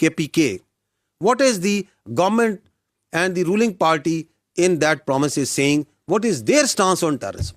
KPK. What is the government and the ruling party in that province is saying? What is their stance on terrorism?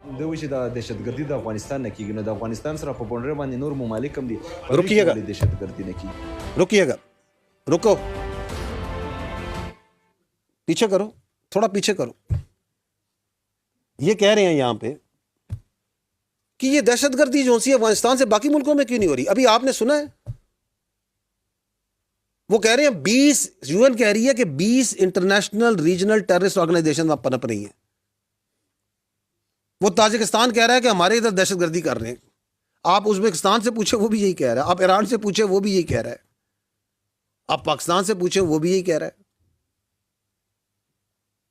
د وجه د دهشتګردي د افغانستان نه کیږي، نو د افغانستان سره په بونډر باندې نور ممالک هم دي، رکیے گا دهشتګردي نه کیږي. رکیے گا، رکو، پیچھے کرو، تھوڑا پیچھے کرو. یہ کہہ رہے ہیں یہاں پہ کہ یہ دہشت گردی جو سی افغانستان سے باقی ملکوں میں کیوں نہیں ہو رہی. ابھی آپ نے سنا ہے وہ کہہ رہے ہیں 20 UN کہہ رہی ہے کہ 20 انٹرنیشنل ریجنل ٹیررسٹ آرگنائزیشن وہاں پنپ رہی ہیں. وہ تاجکستان کہہ رہا ہے کہ ہمارے ادھر دہشت گردی کر رہے ہیں. آپ ازبکستان سے پوچھیں وہ بھی یہی کہہ رہا ہے، آپ ایران سے پوچھیں وہ بھی یہی کہہ رہا ہے، آپ پاکستان سے پوچھیں وہ بھی یہی کہہ رہا ہے.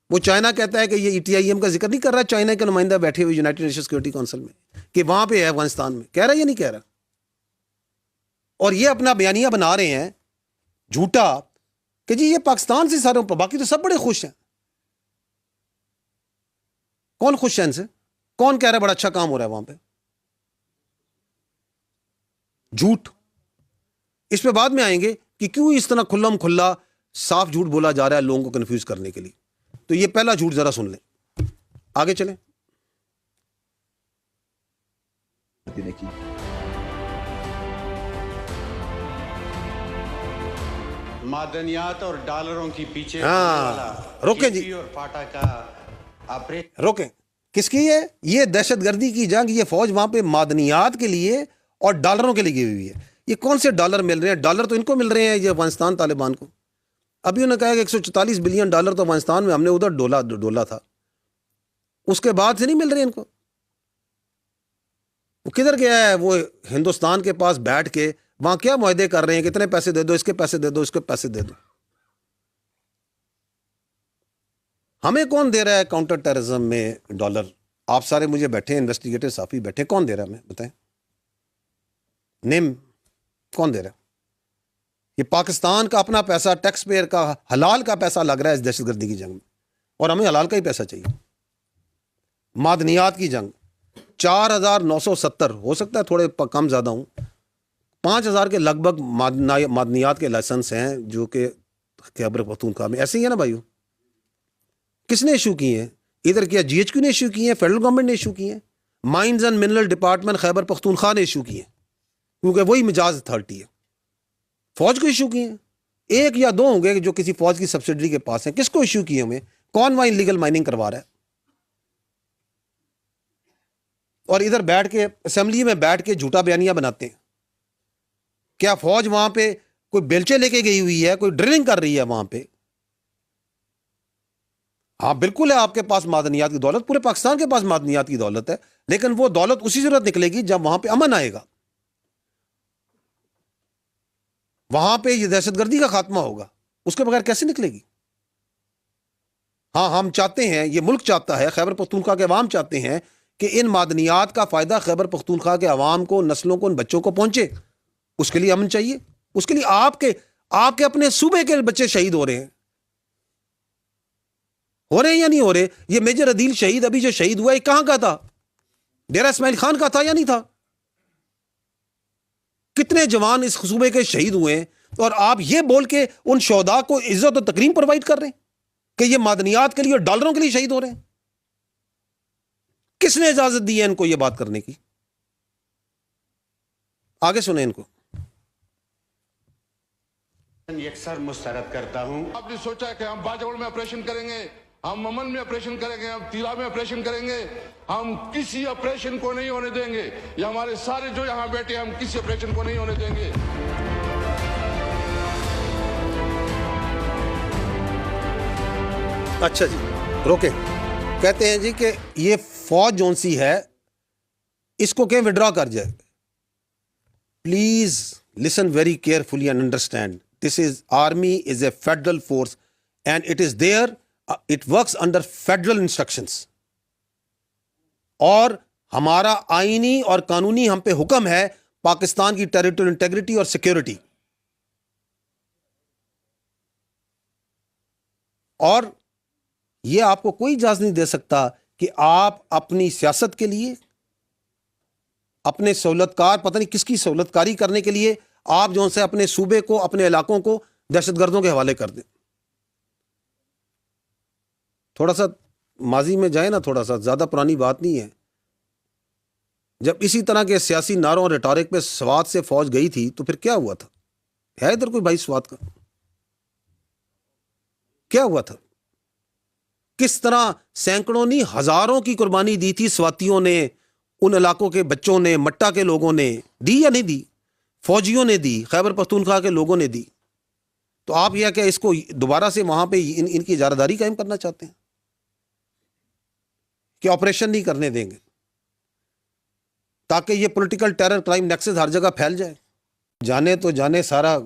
وہ چائنا کہتا ہے کہ یہ ETIM کا ذکر نہیں کر رہا، چائنا کے نمائندہ بیٹھے ہوئے یونائٹڈ نیشن سیکورٹی کونسل میں، کہ وہاں پہ ہے افغانستان میں. کہہ رہا ہے یہ نہیں کہہ رہا. اور یہ اپنا بیانیہ بنا رہے ہیں جھوٹا کہ جی یہ پاکستان سے سارے، باقی تو سب بڑے خوش ہیں. کون خوش ہے ان سے؟ کون کہہ رہا ہے بڑا اچھا کام ہو رہا ہے وہاں پہ؟ جھوٹ. اس پہ بعد میں آئیں گے کہ کیوں اس طرح کھلم کھلا صاف جھوٹ بولا جا رہا ہے لوگوں کو کنفیوز کرنے کے لیے. تو یہ پہلا جھوٹ ذرا سن لیں، آگے چلیں. معدنیات اور ڈالروں کی پیچھے روکیں جی، روکیں. کس کی ہے یہ دہشت گردی کی جنگ؟ یہ فوج وہاں پہ معدنیات کے لیے اور ڈالروں کے لیے گئی ہوئی ہے. یہ کون سے ڈالر مل رہے ہیں؟ ڈالر تو ان کو مل رہے ہیں یہ افغانستان طالبان کو. ابھی انہوں نے کہا کہ 144 بلین ڈالر تو افغانستان میں ہم نے ادھر ڈولا تھا، اس کے بعد سے نہیں مل رہے ان کو. وہ کدھر گیا ہے؟ وہ ہندوستان کے پاس بیٹھ کے وہاں کیا معاہدے کر رہے ہیں، کتنے پیسے دے دو، اس کے پیسے دے دو، اس کے پیسے دے دو. ہمیں کون دے رہا ہے کاؤنٹر ٹیررزم میں ڈالر؟ آپ سارے مجھے بیٹھے ہیں، انویسٹیگیٹر صافی بیٹھے، کون دے رہا ہے ہمیں بتائیں؟ نیم کون دے رہا ہے؟ یہ پاکستان کا اپنا پیسہ، ٹیکس پیئر کا حلال کا پیسہ لگ رہا ہے اس دہشت گردی کی جنگ میں، اور ہمیں حلال کا ہی پیسہ چاہیے. معدنیات کی جنگ 4970، ہو سکتا ہے تھوڑے کم زیادہ ہوں، 5000 کے لگ بھگ معدنیات کے لائسنس ہیں جو کہ خیبر پختونخوا میں. ایسے ہی ہے نا بھائیو؟ کس نے ایشو کی ہیں؟ ادھر کیا GHQ نے ایشو کی ہیں، فیڈرل گورنمنٹ نے ایشو کی ہیں، mines and mineral department Khyber Pakhtunkhwa نے ایشو کی ہیں، کیونکہ وہی مجاز اتھارٹی ہے. فوج کو ایشو کی ہیں، ایک یا دو ہوں گے جو کسی فوج کی سبسڈری کے پاس ہیں. کس کو ایشو کی ہمیں؟ کون وہاں انلیگل مائننگ کروا رہا ہے؟ اور ادھر بیٹھ کے اسمبلی میں بیٹھ کے جھوٹا بیانیہ بناتے ہیں. کیا فوج وہاں پہ کوئی بیلچے لے کے گئی ہوئی ہے، کوئی ڈرلنگ کر رہی ہے وہاں پہ؟ ہاں بالکل ہے، آپ کے پاس معدنیات کی دولت، پورے پاکستان کے پاس معدنیات کی دولت ہے، لیکن وہ دولت اسی صورت نکلے گی جب وہاں پہ امن آئے گا، وہاں پہ یہ دہشت گردی کا خاتمہ ہوگا. اس کے بغیر کیسے نکلے گی؟ ہاں ہم چاہتے ہیں، یہ ملک چاہتا ہے، خیبر پختونخوا کے عوام چاہتے ہیں کہ ان معدنیات کا فائدہ خیبر پختونخوا کے عوام کو، نسلوں کو، ان بچوں کو پہنچے. اس کے لیے امن چاہیے. اس کے لیے آپ کے اپنے صوبے کے بچے شہید ہو رہے ہیں یا نہیں ہو رہے؟ یہ میجر عدیل شہید ابھی جو شہید ہوا ہے کہاں کا تھا؟ ڈیرہ اسماعیل خان کا تھا یا نہیں تھا؟ کتنے جوان اس صوبے کے شہید ہوئے ہیں، اور آپ یہ بول کے ان شہداء کو عزت و تکریم پرووائڈ کر رہے ہیں کہ یہ معدنیات کے لیے اور ڈالروں کے لیے شہید ہو رہے ہیں. کس نے اجازت دی ہے ان کو یہ بات کرنے کی؟ آگے سنیں ان کو. یکسر مسترد کرتا ہوں. آپ نے سوچا کہ ہم باجوڑ میں آپریشن کریں گے، ہم امن میں آپریشن کریں گے، ہم تیرا میں آپریشن کریں گے، ہم کسی آپریشن کو نہیں ہونے دیں گے. یہ ہمارے سارے جو یہاں بیٹھے ہم کسی آپریشن کو نہیں ہونے دیں گے. اچھا جی روکیں. کہتے ہیں جی کہ یہ فوج جون سی ہے اس کو کہیں وڈرا کر جائے. Please listen very carefully and understand. This is army is a federal force and it is there, it works under federal instructions. اور ہمارا آئینی اور قانونی ہم پہ حکم ہے پاکستان کی ٹیریٹوریل انٹیگریٹی اور سیکیورٹی. اور یہ آپ کو کوئی اجازت نہیں دے سکتا کہ آپ اپنی سیاست کے لیے, اپنے سہولت کار, پتہ نہیں کس کی سہولت کاری کرنے کے لیے آپ جو سے اپنے صوبے کو, اپنے علاقوں کو دہشت گردوں کے حوالے کر دیں. تھوڑا سا ماضی میں جائیں نا, تھوڑا سا, زیادہ پرانی بات نہیں ہے. جب اسی طرح کے سیاسی نعروں اور ریٹورک پہ سوات سے فوج گئی تھی تو پھر کیا ہوا تھا؟ ہے ادھر کوئی بھائی سوات کا؟ کیا ہوا تھا؟ کس طرح سینکڑوں نہیں ہزاروں کی قربانی دی تھی سواتیوں نے, ان علاقوں کے بچوں نے, مٹا کے لوگوں نے دی یا نہیں دی؟ فوجیوں نے دی, خیبر پختونخوا کے لوگوں نے دی. تو آپ یہ کہ اس کو دوبارہ سے وہاں پہ ان کی اجارہ داری قائم کرنا چاہتے ہیں کہ آپریشن نہیں کرنے دیں گے تاکہ یہ پولیٹیکل ٹیرر کرائم نیکسس ہر جگہ پھیل جائے. جانے تو جانے سارا